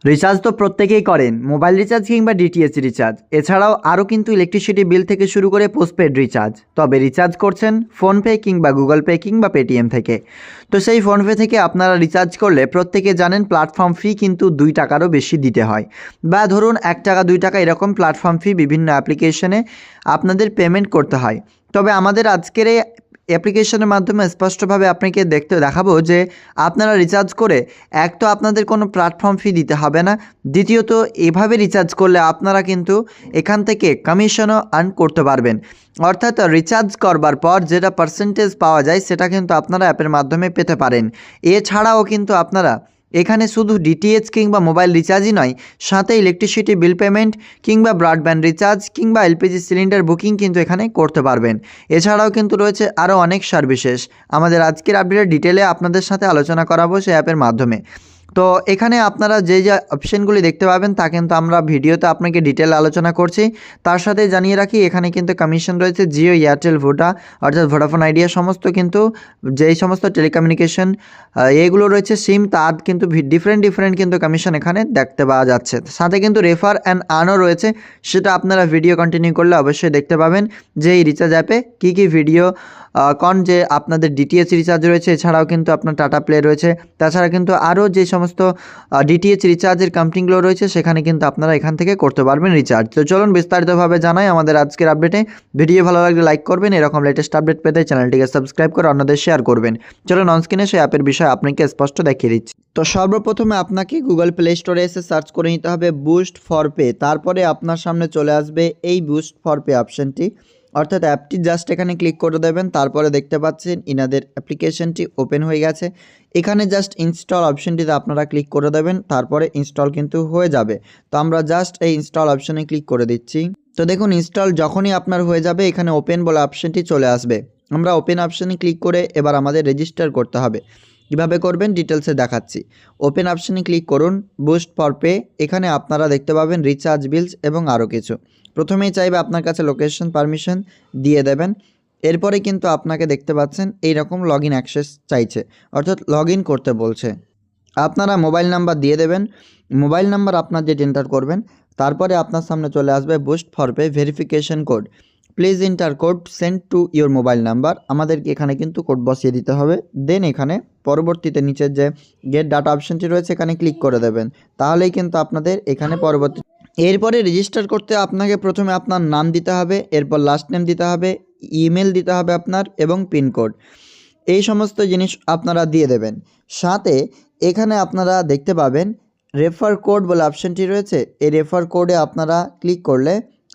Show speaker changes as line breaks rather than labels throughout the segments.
Recharge তো প্রত্যেকেই করেন, মোবাইল রিচার্জ কিংবা ডিটিএইচ রিচার্জ। এছাড়াও আরও কিন্তু ইলেকট্রিসিটি বিল থেকে শুরু করে পোস্টপেড রিচার্জ। তবে রিচার্জ করছেন ফোনপে কিংবা গুগল পে কিংবা পেটিএম থেকে। তো সেই ফোনপে থেকে আপনারা রিচার্জ করলে প্রত্যেকে জানেন প্ল্যাটফর্ম ফি কিন্তু 2 টাকারও বেশি দিতে হয়, বা ধরুন 1 টাকা 2 টাকা এরকম প্ল্যাটফর্ম ফি বিভিন্ন অ্যাপ্লিকেশনে আপনাদের পেমেন্ট করতে হয়। তবে আমাদের আজকের এই অ্যাপ্লিকেশনের মাধ্যমে স্পষ্টভাবে আপনাকে দেখাবো যে আপনারা রিচার্জ করে এক তো আপনাদের কোনো প্ল্যাটফর্ম ফি দিতে হবে না, দ্বিতীয়ত এভাবে রিচার্জ করলে আপনারা কিন্তু এখান থেকে কমিশনও আর্ন করতে পারবেন। অর্থাৎ রিচার্জ করবার পর যেটা পার্সেন্টেজ পাওয়া যায় সেটা কিন্তু আপনারা অ্যাপের মাধ্যমে পেতে পারেন। এছাড়াও কিন্তু আপনারা এখানে শুধু ডিটিএইচ কিংবা মোবাইল রিচার্জই নয়, সাথে ইলেকট্রিসিটি বিল পেমেন্ট কিংবা ব্রডব্যান্ড রিচার্জ কিংবা এলপিজি সিলিন্ডার বুকিং কিন্তু এখানে করতে পারবেন। এছাড়াও কিন্তু রয়েছে আরও অনেক সার্ভিসেস। আমাদের আজকের আপডেটের ডিটেলে আপনাদের সাথে আলোচনা করাবো সেই অ্যাপের মাধ্যমে। তো এখানে আপনারা যে অপশানগুলি দেখতে পাবেন তা কিন্তু আমরা ভিডিওতে আপনাকে ডিটেল আলোচনা করছি। তার সাথে জানিয়ে রাখি এখানে কিন্তু কমিশন রয়েছে জিও, এয়ারটেল, ভোডা অর্থাৎ ভোডাফোন আইডিয়া সমস্ত কিন্তু যেই সমস্ত টেলিকমিউনিকেশন এগুলো রয়েছে সিম, তার কিন্তু ডিফারেন্ট কিন্তু কমিশন এখানে দেখতে পাওয়া যাচ্ছে। সাথে কিন্তু রেফার অ্যান্ড আর্নও রয়েছে, সেটা আপনারা ভিডিও কন্টিনিউ করলে অবশ্যই দেখতে পাবেন যে এই রিচার্জ অ্যাপে কী ভিডিও যে আপনাদের ডিটিএইচ রিচার্জ রয়েছে। এছাড়াও কিন্তু আপনার টাটা প্লে রয়েছে। তাছাড়া কিন্তু আরও যে সমস্ত ডিটিএইচ রিচার্জের কোম্পানিগুলো রয়েছে সেখানে কিন্তু আপনারা এখান থেকে করতে পারবেন রিচার্জ। তো চলুন বিস্তারিতভাবে জানাই আমাদের আজকের আপডেটে। ভিডিও ভালো লাগলে লাইক করবেন, এরকম লেটেস্ট আপডেট পেতে চ্যানেলটিকে সাবস্ক্রাইব করে অন্যদের শেয়ার করবেন। চলুন অনস্ক্রিনে সেই অ্যাপের বিষয়ে আপনাকে স্পষ্ট দেখিয়ে দিচ্ছি। তো সর্বপ্রথমে আপনাকে গুগল প্লে স্টোরে এসে সার্চ করে নিতে হবে বুস্ট ফর পে। তারপরে আপনার সামনে চলে আসবে এই বুস্ট ফর পে অপশানটি, অর্থাৎ অ্যাপটি জাস্ট এখানে ক্লিক করে দেবেন। তারপরে দেখতে পাচ্ছেন ইনাদের অ্যাপ্লিকেশনটি ওপেন হয়ে গেছে। এখানে জাস্ট ইনস্টল অপশানটিতে আপনারা ক্লিক করে দেবেন, তারপরে ইনস্টল কিন্তু হয়ে যাবে। তো আমরা জাস্ট এই ইনস্টল অপশানে ক্লিক করে দিচ্ছি। তো দেখুন ইনস্টল যখনই আপনার হয়ে যাবে এখানে ওপেন বলে অপশানটি চলে আসবে। আমরা ওপেন অপশানে ক্লিক করে এবার আমাদের রেজিস্টার করতে হবে। কীভাবে করবেন ডিটেলসে দেখাচ্ছি। ওপেন অপশানে ক্লিক করুন, বুস্ট ফর পে। এখানে আপনারা দেখতে পাবেন রিচার্জ বিলস এবং আরও কিছু। প্রথমেই চাইবে আপনার কাছে লোকেশন পারমিশন দিয়ে দেবেন। এরপরে কিন্তু আপনাকে দেখতে পাচ্ছেন এই রকম লগ ইন অ্যাক্সেস চাইছে, অর্থাৎ লগ ইন করতে বলছে। আপনারা মোবাইল নাম্বার দিয়ে দেবেন। মোবাইল নাম্বার আপনার যেটা এন্টার করবেন, তারপরে আপনার সামনে চলে আসবে boost for pay verification code. Please enter code send to your mobile number. আমাদেরকে এখানে কিন্তু কোড বসিয়ে দিতে হবে। দেন এখানে পরবর্তীতে নিচের যে গেট ডাটা অপশানটি রয়েছে এখানে ক্লিক করে দেবেন। তাহলেই কিন্তু আপনাদের এখানে পরবর্তী এরপরে রেজিস্টার করতে আপনাকে প্রথমে আপনার নাম দিতে হবে, এরপর লাস্ট নেম দিতে হবে, ইমেল দিতে হবে আপনার এবং পিনকোড। এই সমস্ত জিনিস আপনারা দিয়ে দেবেন। সাথে এখানে আপনারা দেখতে পাবেন রেফার কোড বলে অপশানটি রয়েছে। এই রেফার কোডে আপনারা ক্লিক করলে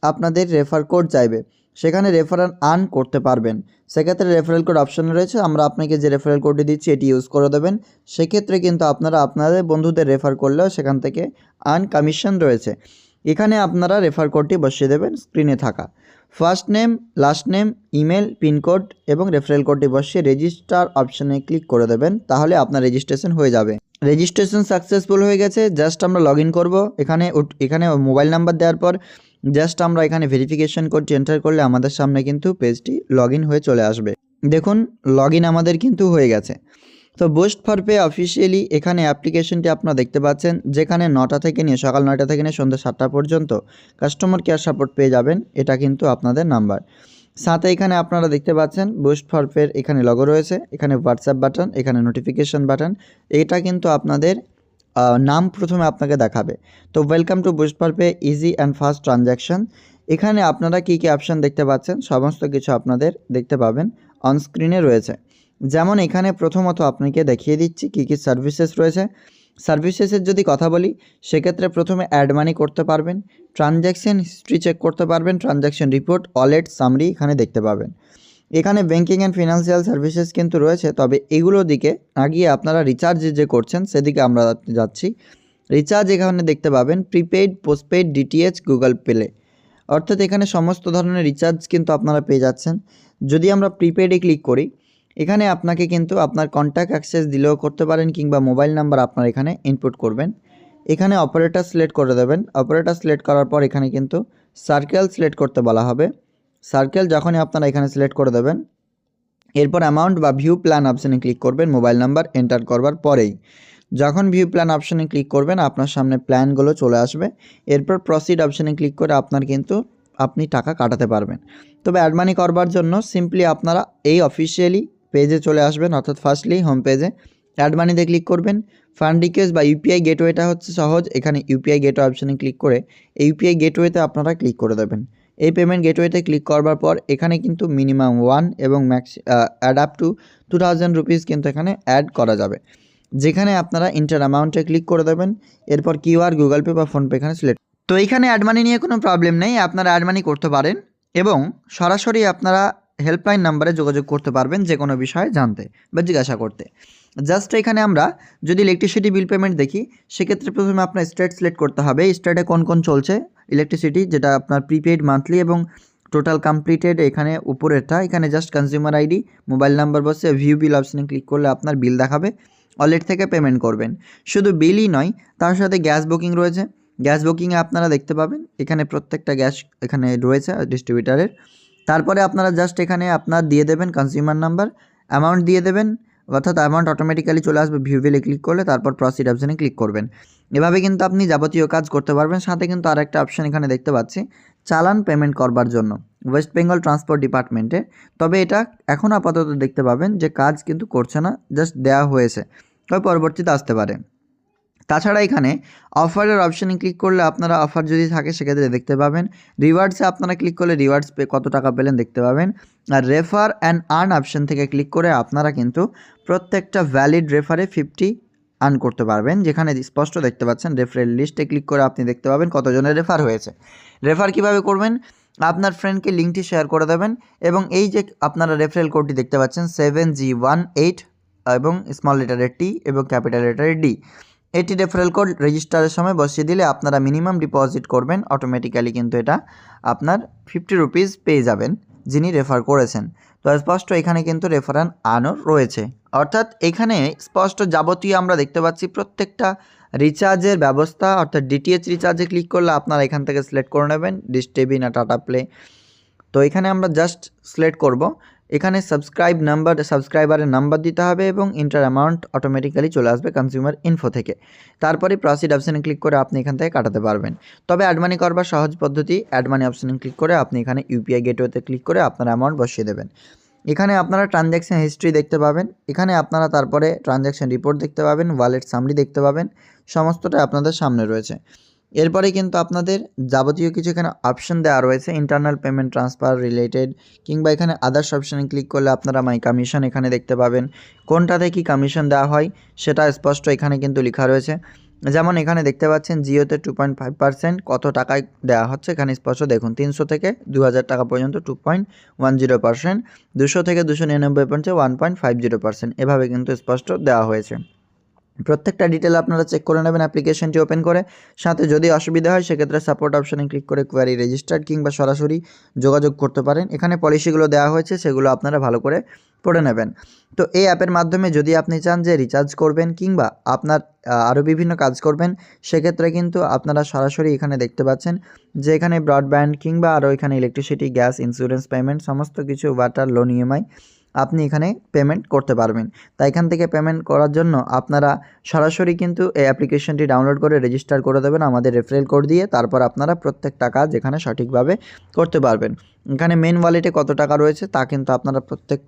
আপনাদের রেফার কোড চাইবে, সেখানে রেফারেল আর্ন করতে পারবেন। সেক্ষেত্রে রেফারেল কোড অপশানে রয়েছে, আমরা আপনাকে যে রেফারেল কোডটি দিচ্ছি এটি ইউজ করে দেবেন। সেক্ষেত্রে কিন্তু আপনারা আপনাদের বন্ধুদের রেফার করলেও সেখান থেকে আর্ন কমিশন রয়েছে। এখানে আপনারা রেফার কোডটি বসিয়ে দেবেন স্ক্রিনে থাকা। First name, last name, email, pincode এবং রেফারেল কোডটি বসিয়ে রেজিস্টার অপশানে ক্লিক করে দেবেন। তাহলে আপনার রেজিস্ট্রেশন হয়ে যাবে। রেজিস্ট্রেশন সাকসেসফুল হয়ে গেছে। জাস্ট আমরা লগ ইন করবো। এখানে মোবাইল নাম্বার দেওয়ার পর জাস্ট আমরা এখানে ভেরিফিকেশন কোডটি এন্টার করলে আমাদের সামনে কিন্তু পেজটি লগ ইন হয়ে চলে আসবে। দেখুন লগ ইন আমাদের কিন্তু হয়ে গেছে। তো বুস্ট ফর পে অফিসিয়ালি এখানে অ্যাপ্লিকেশনটি আপনারা দেখতে পাচ্ছেন, যেখানে 9টা থেকে নিয়ে সকাল 9টা থেকে নিয়ে সন্ধ্যা 7টা পর্যন্ত কাস্টমার কেয়ার সাপোর্ট পেয়ে যাবেন। এটা কিন্তু আপনাদের নাম্বার। সাথে এখানে আপনারা দেখতে পাচ্ছেন বুস্ট ফর পের এখানে লগো রয়েছে, এখানে হোয়াটসঅ্যাপ বাটন, এখানে নোটিফিকেশন বাটন। এটা কিন্তু আপনাদের নাম প্রথমে আপনাকে দেখাবে। তো welcome to boost for pay easy and fast transaction. এখানে আপনারা কী অপশান দেখতে পাচ্ছেন সমস্ত কিছু আপনাদের দেখতে পাবেন অন স্ক্রিনে রয়েছে। যেমন এখানে প্রথমত আপনাকে দেখিয়ে দিচ্ছি কী সার্ভিসেস রয়েছে। সার্ভিসেসের যদি কথা বলি সেক্ষেত্রে প্রথমে অ্যাড মানি করতে পারবেন, ট্রানজ্যাকশন হিস্ট্রি চেক করতে পারবেন, ট্রানজ্যাকশন রিপোর্ট, ওয়ালেট সামারি এখানে দেখতে পাবেন। এখানে ব্যাঙ্কিং অ্যান্ড ফিনান্সিয়াল সার্ভিসেস কিন্তু রয়েছে, তবে এগুলোর দিকে না গিয়ে আপনারা রিচার্জ যে করছেন সেদিকে আমরা যাচ্ছি। রিচার্জ এখানে দেখতে পাবেন prepaid, postpaid, DTH, Google play, অর্থাৎ এখানে সমস্ত ধরনের রিচার্জ কিন্তু আপনারা পেয়ে যাচ্ছেন। যদি আমরা প্রিপেইডে ক্লিক করি, এখানে আপনাকে কিন্তু আপনার কন্ট্যাক্ট অ্যাক্সেস দিলেও করতে পারেন কিংবা মোবাইল নাম্বার আপনার এখানে ইনপুট করবেন। এখানে অপারেটর সিলেক্ট করে দেবেন। অপারেটর সিলেক্ট করার পর এখানে কিন্তু সার্কেল সিলেক্ট করতে বলা হবে। সার্কেল যখনই আপনারা এখানে সিলেক্ট করে দেবেন, এরপর অ্যামাউন্ট বা ভিউ প্ল্যান অপশানে ক্লিক করবেন মোবাইল নাম্বার এন্টার করবার পরেই। যখন ভিউ প্ল্যান অপশানে ক্লিক করবেন আপনার সামনে প্ল্যানগুলো চলে আসবে। এরপর প্রসিড অপশানে ক্লিক করে আপনি টাকা কাটাতে পারবেন। তবে অ্যাড মানি করবার জন্য সিম্পলি আপনারা এই অফিসিয়ালি পেজে চলে আসবেন, অর্থাৎ ফার্স্টলি হোম পেজে অ্যাড মানিতে ক্লিক করবেন। ফান্ড রিকোয়েস্ট বা ইউপিআই গেটওয়েটা হচ্ছে সহজ। এখানে ইউপিআই গেটওয়ে অপশানে ক্লিক করে এই ইউপিআই গেটওয়েতে আপনারা ক্লিক করে দেবেন। এই পেমেন্ট গেটওয়েতে ক্লিক করবার পর এখানে কিন্তু মিনিমাম 1 এবং max add up to 2000 rupees কিন্তু এখানে অ্যাড করা যাবে, যেখানে আপনারা ইন্টার অ্যামাউন্টে ক্লিক করে দেবেন। এরপর কিউআর, গুগল পে বা ফোনপে এখানে সিলেক্ট। তো এইখানে অ্যাড মানি নিয়ে কোনো প্রবলেম নেই, আপনারা অ্যাড মানি করতে পারেন এবং সরাসরি আপনারা হেল্পলাইন নাম্বারে যোগাযোগ করতে পারবেন যে কোনো বিষয়ে জানতে বা জিজ্ঞাসা করতে। জাস্ট এখানে আমরা যদি ইলেকট্রিসিটি বিল পেমেন্ট দেখি, সেক্ষেত্রে প্রথমে আপনার স্টেট সিলেক্ট করতে হবে। স্টেটে কোন কোন চলছে ইলেকট্রিসিটি, যেটা আপনার প্রিপেড, মান্থলি এবং টোটাল কমপ্লিটেড। এখানে উপরেরটা, এখানে just consumer ID, mobile number বসে ভিউ বিল অপশানে ক্লিক করলে আপনার বিল দেখাবে। ওয়ালেট থেকে পেমেন্ট করবেন। শুধু বিলই নয়, তার সাথে গ্যাস বুকিং রয়েছে। গ্যাস বুকিংয়ে আপনারা দেখতে পাবেন এখানে প্রত্যেকটা গ্যাস এখানে রয়েছে ডিস্ট্রিবিউটারের। তারপরে আপনারা জাস্ট এখানে আপনার দিয়ে দেবেন কনজিউমার নাম্বার, অ্যামাউন্ট দিয়ে দেবেন, অর্থাৎ অ্যামাউন্ট অটোমেটিক্যালি চলে আসবে ভিউ বিলে ক্লিক করলে। তারপর প্রসিড অপশানে ক্লিক করবেন। এভাবে কিন্তু আপনি যাবতীয় কাজ করতে পারবেন। সাথে কিন্তু আরেকটা অপশান এখানে দেখতে পাচ্ছি, চালান পেমেন্ট করবার জন্য ওয়েস্ট বেঙ্গল ট্রান্সপোর্ট ডিপার্টমেন্টে। তবে এটা এখন আপাতত দেখতে পাবেন যে কাজ কিন্তু করছে না, জাস্ট দেওয়া হয়েছে, তবে পরবর্তীতে আসতে পারে। তাছাড়া এখানে অফারের অপশানে ক্লিক করলে আপনারা অফার যদি থাকে সেক্ষেত্রে দেখতে পাবেন। রিওয়ার্ডসে আপনারা ক্লিক করলে রিওয়ার্ডস কত টাকা পেলেন দেখতে পাবেন। আর রেফার অ্যান্ড আর্ন অপশান থেকে ক্লিক করে আপনারা কিন্তু প্রত্যেকটা ভ্যালিড রেফারে 50 আর্ন করতে পারবেন, যেখানে স্পষ্ট দেখতে পাচ্ছেন রেফারেল লিস্টে ক্লিক করে আপনি দেখতে পাবেন কতজনের রেফার হয়েছে। রেফার কিভাবে করবেন, আপনার ফ্রেন্ডকে লিঙ্কটি শেয়ার করে দেবেন এবং এই যে আপনারা রেফারেল কোডটি দেখতে পাচ্ছেন 7G18 এবং স্মল লেটারের টি এবং ক্যাপিটাল লেটারের ডি, এটি রেফারেল কোড রেজিস্টারের সময় বসিয়ে দিলে আপনারা মিনিমাম ডিপোজিট করবেন, অটোমেটিক্যালি কিন্তু এটা আপনার 50 রুপিস পেয়ে যাবেন যিনি রেফার করেছেন। তো স্পষ্ট এখানে কিন্তু রেফারেল আর্নও রয়েছে, অর্থাৎ এখানে স্পষ্ট যাবতীয় আমরা দেখতে পাচ্ছি প্রত্যেকটা রিচার্জের ব্যবস্থা। অর্থাৎ ডিটিএইচ রিচার্জে ক্লিক করলে আপনারা এখান থেকে সিলেক্ট করে নেবেন ডিশ টিভি না টাটা প্লে। তো এখানে আমরা জাস্ট সিলেক্ট করব। এখানে সাবস্ক্রাইবারের নাম্বার দিতে হবে এবং ইন্টার অ্যামাউন্ট অটোমেটিক্যালি চলে আসবে কনজিউমার ইনফো থেকে। তারপরে প্রসিড অপশানে ক্লিক করে আপনি এখান থেকে কাটাতে পারবেন। তবে অ্যাড মানি করবার সহজ পদ্ধতি, অ্যাড মানি অপশানে ক্লিক করে আপনি এখানে ইউপিআই গেটওয়েতে ক্লিক করে আপনার অ্যামাউন্ট বসিয়ে দেবেন। এখানে আপনারা ট্রানজ্যাকশন হিস্ট্রি দেখতে পাবেন। এখানে আপনারা তারপরে ট্রানজ্যাকশন রিপোর্ট দেখতে পাবেন, ওয়ালেট সামরি দেখতে পাবেন, সমস্তটাই আপনাদের সামনে রয়েছে। এরপরে কিন্তু আপনাদের যাবতীয় কিছু এখানে অপশন দেওয়া রয়েছে, ইন্টারনাল পেমেন্ট ট্রান্সফার রিলেটেড কিংবা এখানে আদার্স অপশানে ক্লিক করলে আপনারা মাই কমিশন এখানে দেখতে পাবেন। কোনটাতে কি কমিশন দেওয়া হয় সেটা স্পষ্ট এখানে কিন্তু লেখা রয়েছে। যেমন এখানে দেখতে পাচ্ছেন জিওতে 2.5% কত টাকায় দেওয়া হচ্ছে, এখানে স্পষ্ট দেখুন 300 থেকে 2000 টাকা পর্যন্ত 2.10%, 200 থেকে 299 পর্যন্ত 1.50%, এভাবে কিন্তু স্পষ্ট দেওয়া হয়েছে। প্রত্যেকটা ডিটেল আপনারা চেক করে নেবেন অ্যাপ্লিকেশনটি ওপেন করে। সাথে যদি অসুবিধা হয় সেক্ষেত্রে সাপোর্ট অপশানে ক্লিক করে কোয়ারি রেজিস্টার্ড কিংবা সরাসরি যোগাযোগ করতে পারেন। এখানে পলিসিগুলো দেওয়া হয়েছে, সেগুলো আপনারা ভালো করে পড়ে নেবেন। তো এই অ্যাপের মাধ্যমে যদি আপনি চান যে রিচার্জ করবেন কিংবা আপনার আরও বিভিন্ন কাজ করবেন, সেক্ষেত্রে কিন্তু আপনারা সরাসরি এখানে দেখতে পাচ্ছেন যে এখানে ব্রডব্যান্ড কিংবা আরও এখানে ইলেকট্রিসিটি, গ্যাস, ইন্স্যুরেন্স পেমেন্ট, সমস্ত কিছু, ওয়াটার, লোন, ইএমআই আপনি এখানে পেমেন্ট করতে পারবেন। তাই এখান থেকে পেমেন্ট করার জন্য আপনারা সরাসরি কিন্তু এই অ্যাপ্লিকেশনটি ডাউনলোড করে রেজিস্টার করে দেবেন আমাদের রেফারেল কোড দিয়ে। তারপর আপনারা প্রত্যেকটা কাজ এখানে সঠিকভাবে করতে পারবেন। এখানে মেন ওয়ালেটে কত টাকা রয়েছে তা কিন্তু আপনারা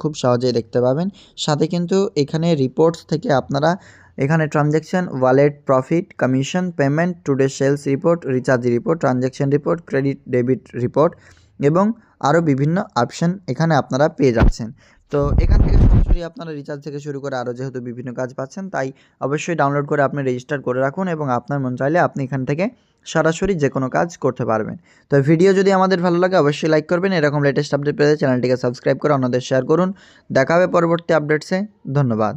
খুব সহজেই দেখতে পাবেন। সাথে কিন্তু এখানে রিপোর্টস থেকে আপনারা এখানে transaction, wallet, profit, commission, payment, today sales report, recharge report, transaction report, credit debit report এবং আরও বিভিন্ন অপশন এখানে আপনারা পেয়ে যাচ্ছেন। তো এখান থেকে সরাসরি আপনারা রিচার্জ থেকে শুরু করে আরও যেহেতু বিভিন্ন কাজ পাচ্ছেন, তাই অবশ্যই ডাউনলোড করে আপনি রেজিস্টার করে রাখুন এবং আপনার মন চাইলে আপনি এখান থেকে সরাসরি যে কোনো কাজ করতে পারবেন। তো ভিডিও যদি আমাদের ভালো লাগে অবশ্যই লাইক করবেন। এরকম লেটেস্ট আপডেট পেতে চ্যানেলটিকে সাবস্ক্রাইব করে অন্যদের শেয়ার করুন। দেখা হবে পরবর্তী আপডেটসে। ধন্যবাদ।